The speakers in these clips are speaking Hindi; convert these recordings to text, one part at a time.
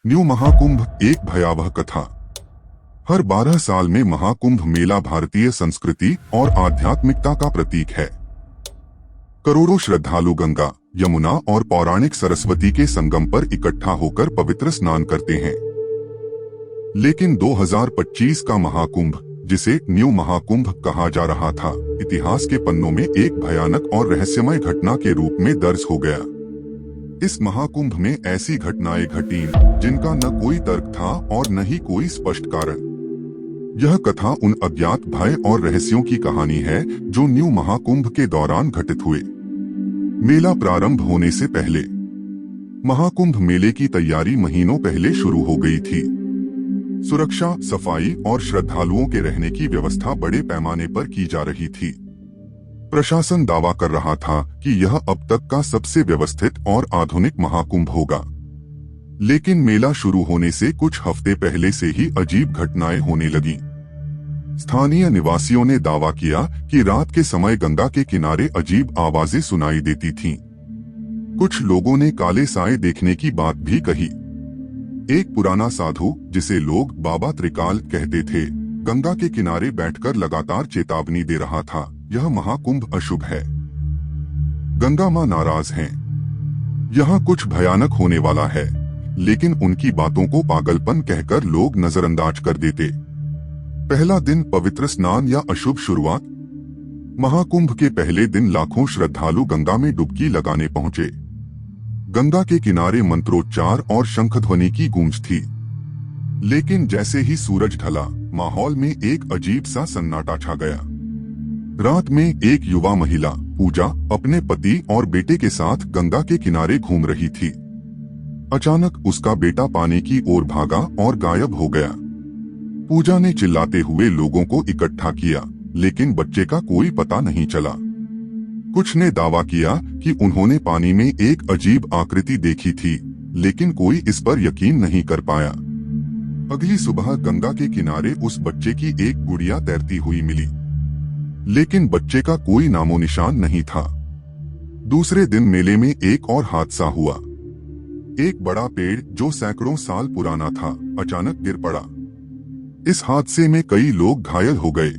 न्यू महाकुंभ एक भयावह कथा। हर 12 साल में महाकुंभ मेला भारतीय संस्कृति और आध्यात्मिकता का प्रतीक है। करोड़ों श्रद्धालु गंगा, यमुना और पौराणिक सरस्वती के संगम पर इकट्ठा होकर पवित्र स्नान करते हैं। लेकिन 2025 का महाकुंभ, जिसे न्यू महाकुंभ कहा जा रहा था, इतिहास के पन्नों में एक भयानक और रहस्यमय घटना के रूप में दर्ज हो गया। इस महाकुंभ में ऐसी घटनाएं घटीं जिनका न कोई तर्क था और न ही कोई स्पष्ट कारण। यह कथा उन अज्ञात भय और रहस्यों की कहानी है जो न्यू महाकुंभ के दौरान घटित हुए। मेला प्रारंभ होने से पहले महाकुंभ मेले की तैयारी महीनों पहले शुरू हो गई थी। सुरक्षा, सफाई और श्रद्धालुओं के रहने की व्यवस्था बड़े पैमाने पर की जा रही थी। प्रशासन दावा कर रहा था कि यह अब तक का सबसे व्यवस्थित और आधुनिक महाकुंभ होगा। लेकिन मेला शुरू होने से कुछ हफ्ते पहले से ही अजीब घटनाएं होने लगीं। स्थानीय निवासियों ने दावा किया कि रात के समय गंगा के किनारे अजीब आवाजें सुनाई देती थीं। कुछ लोगों ने काले साए देखने की बात भी कही। एक पुराना साधु, जिसे लोग बाबा त्रिकाल कहते थे, गंगा के किनारे बैठकर लगातार चेतावनी दे रहा था, यह महाकुंभ अशुभ है। गंगा मां नाराज हैं। यहाँ कुछ भयानक होने वाला है। लेकिन उनकी बातों को पागलपन कहकर लोग नजरअंदाज कर देते। पहला दिन पवित्र स्नान या अशुभ शुरुआत। महाकुंभ के पहले दिन लाखों श्रद्धालु गंगा में डुबकी लगाने पहुंचे। गंगा के किनारे मंत्रोच्चार और शंखध्वनि की गूंज थी। लेकिन जैसे ही सूरज ढला, माहौल में एक अजीब सा सन्नाटा छा गया। रात में एक युवा महिला, पूजा, अपने पति और बेटे के साथ गंगा के किनारे घूम रही थी। अचानक उसका बेटा पानी की ओर भागा और गायब हो गया। पूजा ने चिल्लाते हुए लोगों को इकट्ठा किया, लेकिन बच्चे का कोई पता नहीं चला। कुछ ने दावा किया कि उन्होंने पानी में एक अजीब आकृति देखी थी, लेकिन कोई इस पर यकीन नहीं कर पाया। अगली सुबह गंगा के किनारे उस बच्चे की एक गुड़िया तैरती हुई मिली, लेकिन बच्चे का कोई नामो निशान नहीं था। दूसरे दिन मेले में एक और हादसा हुआ। एक बड़ा पेड़ जो सैकड़ों साल पुराना था, अचानक गिर पड़ा। इस हादसे में कई लोग घायल हो गए।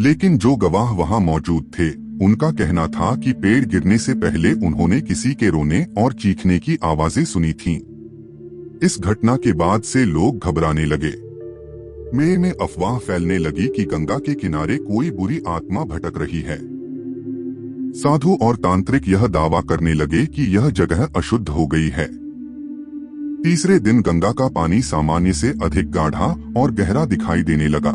लेकिन जो गवाह वहां मौजूद थे, उनका कहना था कि पेड़ गिरने से पहले उन्होंने किसी के रोने और चीखने की आवाजें सुनी थीं। इस घटना के बाद से लोग घबराने लगे। मेले में अफवाह फैलने लगी कि गंगा के किनारे कोई बुरी आत्मा भटक रही है। साधु और तांत्रिक यह दावा करने लगे कि यह जगह अशुद्ध हो गई है। तीसरे दिन गंगा का पानी सामान्य से अधिक गाढ़ा और गहरा दिखाई देने लगा।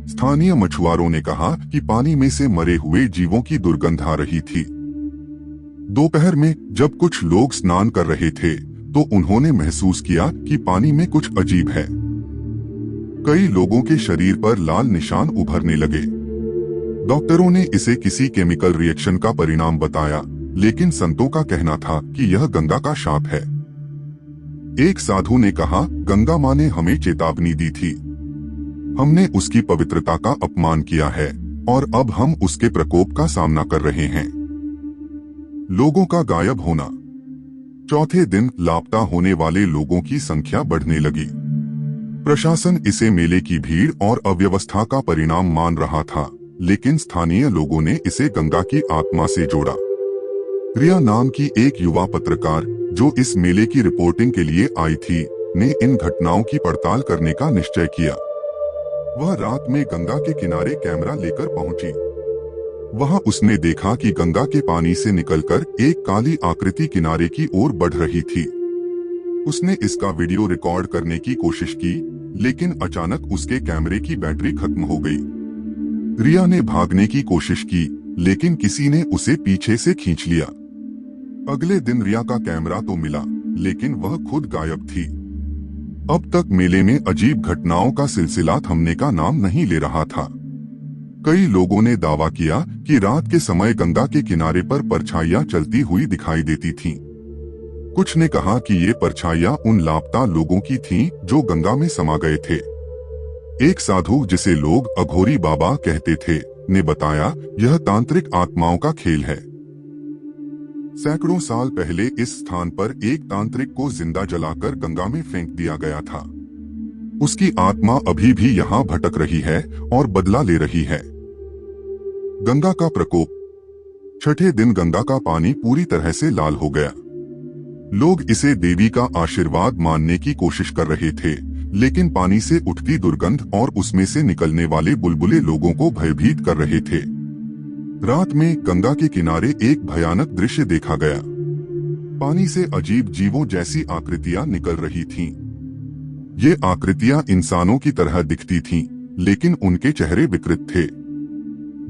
स्थानीय मछुआरों ने कहा कि पानी में से मरे हुए जीवों की दुर्गंध आ रही थी। दोपहर में जब कुछ लोग स्नान कर रहे थे, तो उन्होंने महसूस किया कि पानी में कुछ अजीब है। कई लोगों के शरीर पर लाल निशान उभरने लगे। डॉक्टरों ने इसे किसी केमिकल रिएक्शन का परिणाम बताया, लेकिन संतों का कहना था कि यह गंगा का शाप है। एक साधु ने कहा, गंगा मां ने हमें चेतावनी दी थी। हमने उसकी पवित्रता का अपमान किया है और अब हम उसके प्रकोप का सामना कर रहे हैं। लोगों का गायब होना। चौथे दिन लापता होने वाले लोगों की संख्या बढ़ने लगी। प्रशासन इसे मेले की भीड़ और अव्यवस्था का परिणाम मान रहा था, लेकिन स्थानीय लोगों ने इसे गंगा की आत्मा से जोड़ा। रिया नाम की एक युवा पत्रकार, जो इस मेले की रिपोर्टिंग के लिए आई थी, ने इन घटनाओं की पड़ताल करने का निश्चय किया। वह रात में गंगा के किनारे कैमरा लेकर पहुंची। वहां उसने देखा कि गंगा के पानी से निकलकर एक काली आकृति किनारे की ओर बढ़ रही थी। उसने इसका वीडियो रिकॉर्ड करने की कोशिश की, लेकिन अचानक उसके कैमरे की बैटरी खत्म हो गई। रिया ने भागने की कोशिश की, लेकिन किसी ने उसे पीछे से खींच लिया। अगले दिन रिया का कैमरा तो मिला, लेकिन वह खुद गायब थी। अब तक मेले में अजीब घटनाओं का सिलसिला थमने का नाम नहीं ले रहा था। कई लोगों ने दावा किया कि रात के समय गंगा के किनारे पर परछाइयां चलती हुई दिखाई देती थीं। कुछ ने कहा कि ये परछाइयां उन लापता लोगों की थीं जो गंगा में समा गए थे। एक साधु, जिसे लोग अघोरी बाबा कहते थे, ने बताया, यह तांत्रिक आत्माओं का खेल है। सैकड़ों साल पहले इस स्थान पर एक तांत्रिक को जिंदा जलाकर गंगा में फेंक दिया गया था। उसकी आत्मा अभी भी यहाँ भटक रही है और बदला ले रही है। गंगा का प्रकोप। छठे दिन गंगा का पानी पूरी तरह से लाल हो गया। लोग इसे देवी का आशीर्वाद मानने की कोशिश कर रहे थे, लेकिन पानी से उठती दुर्गंध और उसमें से निकलने वाले बुलबुले लोगों को भयभीत कर रहे थे। रात में गंगा के किनारे एक भयानक दृश्य देखा गया। पानी से अजीब जीवों जैसी आकृतियां निकल रही थीं। ये आकृतियां इंसानों की तरह दिखती थीं, लेकिन उनके चेहरे विकृत थे।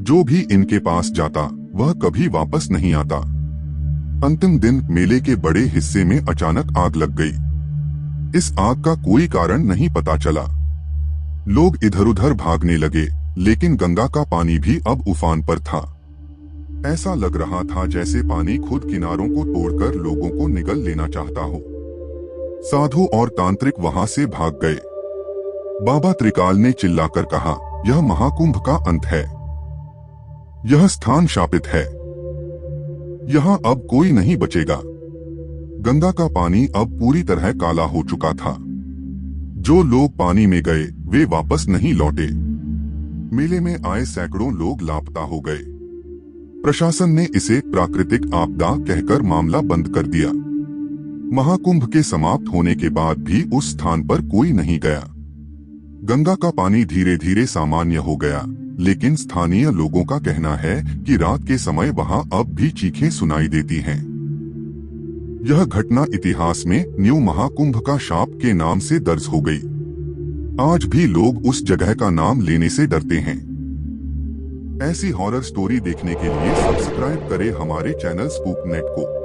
जो भी इनके पास जाता वह कभी वापस नहीं आता। अंतिम दिन मेले के बड़े हिस्से में अचानक आग लग गई। इस आग का कोई कारण नहीं पता चला। लोग इधर उधर भागने लगे, लेकिन गंगा का पानी भी अब उफान पर था। ऐसा लग रहा था जैसे पानी खुद किनारों को तोड़कर लोगों को निगल लेना चाहता हो। साधु और तांत्रिक वहां से भाग गए। बाबा त्रिकाल ने चिल्लाकर कहा, यह महाकुंभ का अंत है। यह स्थान शापित है। यहाँ अब कोई नहीं बचेगा। गंगा का पानी अब पूरी तरह काला हो चुका था। जो लोग पानी में गए वे वापस नहीं लौटे। मेले में आए सैकड़ों लोग लापता हो गए। प्रशासन ने इसे प्राकृतिक आपदा कहकर मामला बंद कर दिया। महाकुंभ के समाप्त होने के बाद भी उस स्थान पर कोई नहीं गया। गंगा का पानी धीरे धीरे सामान्य हो गया, लेकिन स्थानीय लोगों का कहना है कि रात के समय वहां अब भी चीखें सुनाई देती हैं। यह घटना इतिहास में न्यू महाकुंभ का शाप के नाम से दर्ज हो गई। आज भी लोग उस जगह का नाम लेने से डरते हैं। ऐसी हॉरर स्टोरी देखने के लिए सब्सक्राइब करें हमारे चैनल स्कूप नेट को।